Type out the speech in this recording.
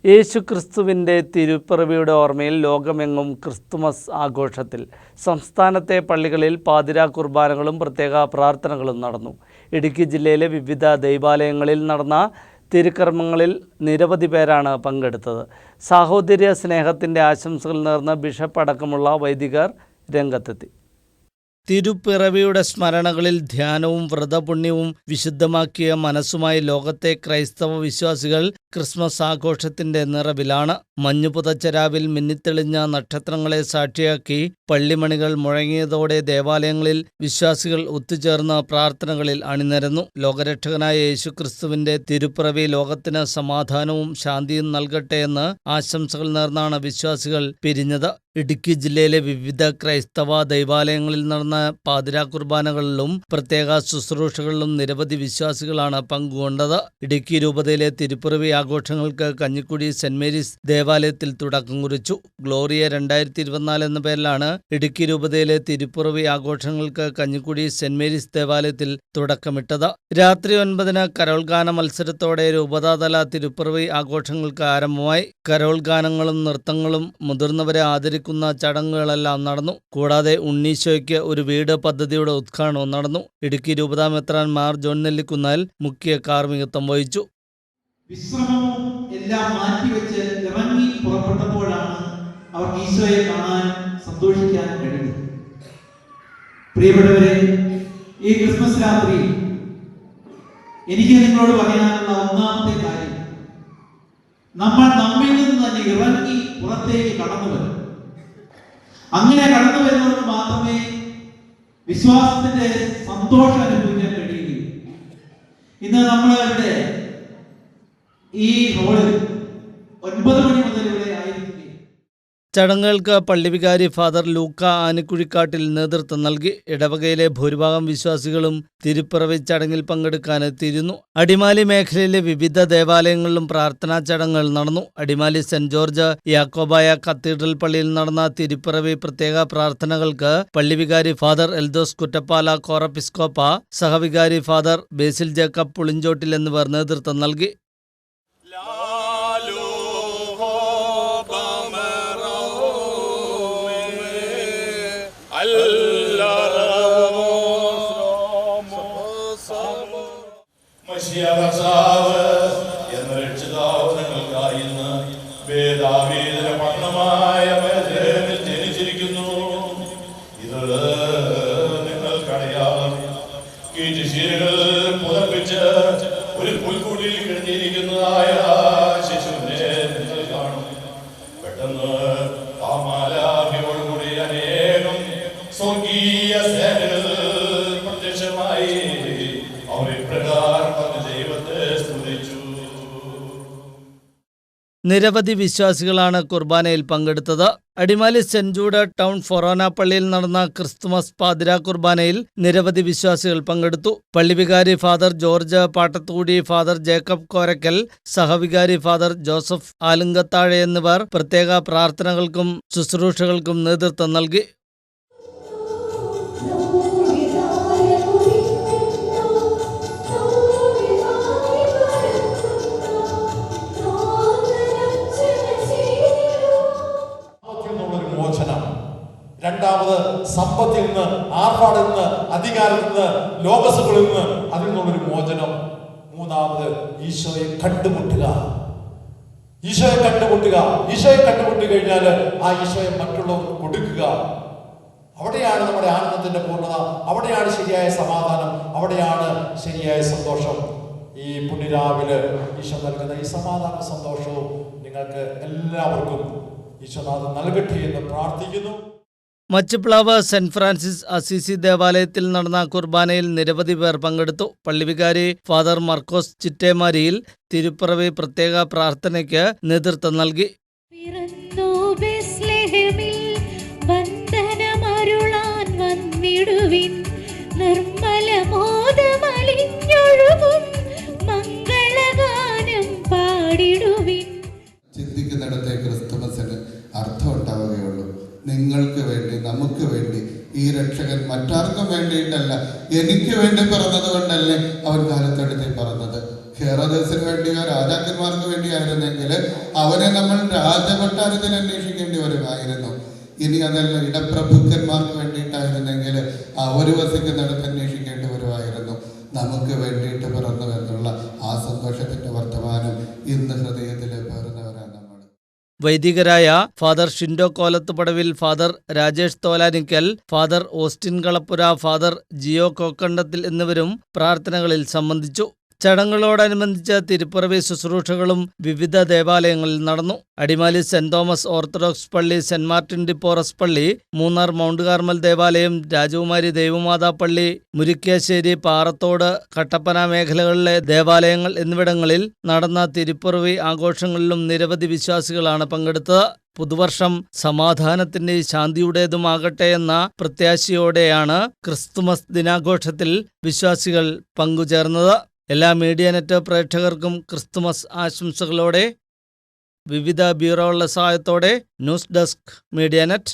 യേശുക്രിസ്തുവിൻ്റെ തിരുപ്പിറവിയുടെ ഓർമ്മയിൽ ലോകമെങ്ങും ക്രിസ്തുമസ് ആഘോഷത്തിൽ. സംസ്ഥാനത്തെ പള്ളികളിൽ പാതിരാ കുർബാനകളും പ്രത്യേക പ്രാർത്ഥനകളും നടന്നു. ഇടുക്കി ജില്ലയിലെ വിവിധ ദൈവാലയങ്ങളിൽ നടന്ന തിരുക്കർമ്മങ്ങളിൽ നിരവധി പേരാണ് പങ്കെടുത്തത്. സാഹോദര്യ സ്നേഹത്തിൻ്റെ ആശംസകൾ നേർന്ന ബിഷപ്പ് അടക്കമുള്ള വൈദികർ രംഗത്തെത്തി. തിരുപ്പിറവിയുടെ സ്മരണകളിൽ ധ്യാനവും വ്രതപുണ്യവും വിശുദ്ധമാക്കിയ മനസ്സുമായി ലോകത്തെ ക്രൈസ്തവ വിശ്വാസികൾ ക്രിസ്മസ് ആഘോഷത്തിന്റെ നിറവിലാണ്. മഞ്ഞുപുതച്ച രാവിൽ മിന്നിത്തെളിഞ്ഞ നക്ഷത്രങ്ങളെ സാക്ഷിയാക്കി പള്ളിമണികൾ മുഴങ്ങിയതോടെ ദേവാലയങ്ങളിൽ വിശ്വാസികൾ ഒത്തുചേർന്ന് പ്രാർത്ഥനകളിൽ അണിനിരന്നു. ലോകരക്ഷകനായ യേശുക്രിസ്തുവിന്റെ തിരുപ്പിറവി ലോകത്തിന് സമാധാനവും ശാന്തിയും നൽകട്ടെ എന്ന് ആശംസകൾ നേർന്നാണ് വിശ്വാസികൾ പിരിഞ്ഞത്. ഇടുക്കി ജില്ലയിലെ വിവിധ ക്രൈസ്തവ ദൈവാലയങ്ങളിൽ നടന്ന പാതിരാ കുർബാനകളിലും പ്രത്യേക ശുശ്രൂഷകളിലും നിരവധി വിശ്വാസികളാണ് പങ്കുകൊണ്ടത്. ഇടുക്കി രൂപതയിലെ തിരുപ്പിറവി ആഘോഷങ്ങൾക്ക് കഞ്ഞിക്കുഴി സെന്റ് മേരീസ് ദേവാലയത്തിൽ തുടക്കം കുറിച്ചു. ഗ്ലോറിയ 2024 എന്ന പേരിലാണ് ഇടുക്കി രൂപതയിലെ തിരുപ്പിറവി ആഘോഷങ്ങൾക്ക് കഞ്ഞിക്കുഴി സെന്റ് മേരീസ് ദേവാലയത്തിൽ തുടക്കമിട്ടത്. രാത്രി 9-ന് കരോൾ ഗാന മത്സരത്തോടെ രൂപതാതല തിരുപ്പിറവി ആഘോഷങ്ങൾക്ക് ആരംഭമായി. കരോൾ ഗാനങ്ങളും നൃത്തങ്ങളും മുതിർന്നവരെ ആദരിക്കുന്ന ചടങ്ങുകളെല്ലാം നടന്നു. കൂടാതെ ഉണ്ണീശോയ്ക്ക് ഒരു വീട് പദ്ധതിയുടെ ഉദ്ഘാടനവും നടന്നു. ഇടുക്കി രൂപതാ മെത്രാൻ മാർ ജോൺ നെല്ലിക്കുന്നേൽ മുഖ്യ കാർമ്മികത്വം വഹിച്ചു. വിശ്രമവും എല്ലാം മാറ്റിവെച്ച് ഇറങ്ങി പുറപ്പെട്ടപ്പോഴാണ് അവർക്ക് ഈശോയെ കാണാൻ സന്തോഷിക്കാൻ കഴിയുന്നത്. പ്രിയപ്പെട്ടവരെ, ഈ ക്രിസ്മസ് രാത്രി എനിക്ക് നിങ്ങളോട് പറയാനുള്ള ഒന്നാമത്തെ കാര്യം, നമ്മൾ നമ്മിൽ നിന്ന് തന്നെ ഇറങ്ങി പുറത്തേക്ക് കടന്നു വരും. അങ്ങനെ കടന്നു വരുന്നവർക്ക് മാത്രമേ വിശ്വാസത്തിന്റെ സന്തോഷം അനുഭവിക്കാൻ കഴിയുകയുള്ളൂ. ഇന്ന് നമ്മൾ ഇവിടെ ഈ ഹോളിൽ 9 മണി മുതൽ ഇവിടെ ആയിരിക്കും. ചടങ്ങുകൾക്ക് പള്ളിവികാരി ഫാദർ ലൂക്ക ആനിക്കുഴിക്കാട്ടിൽ നേതൃത്വം നൽകി. ഇടവകയിലെ ഭൂരിഭാഗം വിശ്വാസികളും തിരുപ്പിറവി ചടങ്ങിൽ പങ്കെടുക്കാനെത്തിയിരുന്നു. അടിമാലി മേഖലയിലെ വിവിധ ദേവാലയങ്ങളിലും പ്രാർത്ഥനാ ചടങ്ങുകൾ നടന്നു. Adimali saint George Yakobaya cathedral പള്ളിയിൽ നടന്ന തിരുപ്പിറവി പ്രത്യേക പ്രാർത്ഥനകൾക്ക് പള്ളിവികാരി ഫാദർ എൽദോസ് കുറ്റപ്പാല കോറപ്പിസ്കോപ്പ, സഹവികാരി ഫാദർ ബേസിൽ ജേക്കബ് പുളിഞ്ചോട്ടിൽ എന്നിവർ നേതൃത്വം നൽകി. ജനിച്ചിരിക്കുന്നു. ഇത് നിങ്ങൾക്കറിയാം. കീറ്റുശീലകൾ പുതപ്പിച്ച് ഒരു പുൽക്കൂടിൽ കിടന്നിരിക്കുന്നതായ ശിശുവിനെ നിങ്ങൾ കാണും. പെട്ടെന്ന് ആ മാലാഖയോടുകൂടി അനേകം സ്വർഗീയ സേനകൾ പ്രത്യക്ഷമായി അവർ ഇപ്രകാരം ദൈവത്തെ സ്തുതിച്ചു. നിരവധി വിശ്വാസികളാണ് കുർബാനയിൽ പങ്കെടുത്തത്. അടിമാലി സെന്റ് ജൂഡ് ടൗൺ ഫൊറോന പള്ളിയിൽ നടന്ന ക്രിസ്തുമസ് പാതിരാ കുർബാനയിൽ നിരവധി വിശ്വാസികൾ പങ്കെടുത്തു. പള്ളിവികാരി father George Pattathoody, father Jacob Korakkal, സഹവികാരി ഫാദർ ജോസഫ് ആലുങ്കത്താഴെ എന്നിവർ പ്രത്യേക പ്രാർത്ഥനകൾക്കും ശുശ്രൂഷകൾക്കും നേതൃത്വം നൽകി. രണ്ടാമത് സമ്പത്തിൽ നിന്ന്, ആർഭാടിൽ നിന്ന്, അധികാരത്തിൽ നിന്ന്, ലോകസുകളിൽ നിന്ന് അതിൽ നിന്നുള്ളൊരു മോചനം. മൂന്നാമത് ഈശോയെ കണ്ടുമുട്ടുക. ഈശോയെ കണ്ടുമുട്ടി കഴിഞ്ഞാൽ ആ ഈശോയെ മറ്റുള്ളവർക്ക് കൊടുക്കുക. അവിടെയാണ് നമ്മുടെ ആനന്ദത്തിന്റെ പൂർണ്ണത, അവിടെയാണ് ശരിയായ സമാധാനം, അവിടെയാണ് ശരിയായ സന്തോഷം. ഈ പുണ്യരാവില് ഈശോ നൽകുന്ന ഈ സമാധാന സന്തോഷവും നിങ്ങൾക്ക് എല്ലാവർക്കും ഈശോനാഥൻ നൽകട്ടെ എന്ന് പ്രാർത്ഥിക്കുന്നു. മച്ചുപ്ലാവ് സെന്റ് ഫ്രാൻസിസ് അസീസി ദേവാലയത്തിൽ നടന്ന കുർബാനയിൽ നിരവധി പേർ പങ്കെടുത്തു. പള്ളിവികാരി ഫാദർ മർക്കോസ് ചിറ്റേമാരിയിൽ തിരുപ്പിറവി പ്രത്യേക പ്രാർത്ഥനയ്ക്ക് നേതൃത്വം നൽകി. ചിന്തിക്കുന്നിടത്തെ ക്രിസ്തുമസിന് അർത്ഥം ഉണ്ടാവുകയുള്ളൂ. നിങ്ങൾക്ക് വേണ്ടി, നമുക്ക് വേണ്ടി ഈ രക്ഷകൻ മറ്റാർക്കും വേണ്ടിയിട്ടല്ല, എനിക്ക് വേണ്ടി പിറന്നത് കൊണ്ടല്ലേ അവൻ കാലത്തെടുത്ത് പറഞ്ഞത്. ഹെറോദേസിന് വേണ്ടിയോ രാജാക്കന്മാർക്ക് വേണ്ടിയായിരുന്നെങ്കിൽ അവനെ നമ്മൾ രാജകൊട്ടാരത്തിൽ അന്വേഷിക്കേണ്ടി വരുമായിരുന്നു. ഇനി അതല്ല, ഇടപ്രഭുക്കന്മാർക്ക് വേണ്ടിയിട്ടായിരുന്നെങ്കിൽ അവർ വസിക്കുന്നിടത്ത് അന്വേഷിക്കേണ്ടി വരുമായിരുന്നു. നമുക്ക് വേണ്ടിയിട്ട് പിറന്നു എന്നുള്ള ആ സന്തോഷത്തിന്റെ വർത്തമാനം ഇന്ന് ഹൃദയത്തിൽ പേറുന്നവരാണ് നമ്മൾ. വൈദികരായ father Shindo കോലത്തുപടവിൽ, father Rajesh Tholanickal, father Austin കളപ്പുര, ഫാദർ ജിയോ കോക്കണ്ടത്തിൽ എന്നിവരും പ്രാർത്ഥനകളിൽ സംബന്ധിച്ചു. ചടങ്ങുകളോടനുബന്ധിച്ച് തിരുപ്പിറവി ശുശ്രൂഷകളും വിവിധ ദേവാലയങ്ങളിൽ നടന്നു. അടിമാലി സെന്റ് തോമസ് ഓർത്തഡോക്സ് പള്ളി, സെന്റ് മാർട്ടിൻ ഡി പോറസ് പള്ളി, മൂന്നാർ മൗണ്ട് കാർമൽ ദേവാലയം, രാജകുമാരി ദൈവമാതാ പള്ളി, മുരിക്കാശ്ശേരി, പാറത്തോട്, കട്ടപ്പന മേഖലകളിലെ ദേവാലയങ്ങൾ എന്നിവിടങ്ങളിൽ നടന്ന തിരുപ്പിറവി ആഘോഷങ്ങളിലും നിരവധി വിശ്വാസികളാണ് പങ്കെടുത്തത്. പുതുവർഷം സമാധാനത്തിന്റെയും ശാന്തിയുടേതുമാകട്ടെ എന്ന പ്രത്യാശയോടെയാണ് ക്രിസ്തുമസ് ദിനാഘോഷത്തിൽ വിശ്വാസികൾ പങ്കുചേർന്നത്. എല്ലാ മീഡിയ നെറ്റ് പ്രേക്ഷകർക്കും ക്രിസ്തുമസ് ആശംസകളോടെ വിവിധ ബ്യൂറോകളുടെ സഹായത്തോടെ ന്യൂസ് ഡെസ്ക് മീഡിയ നെറ്റ്.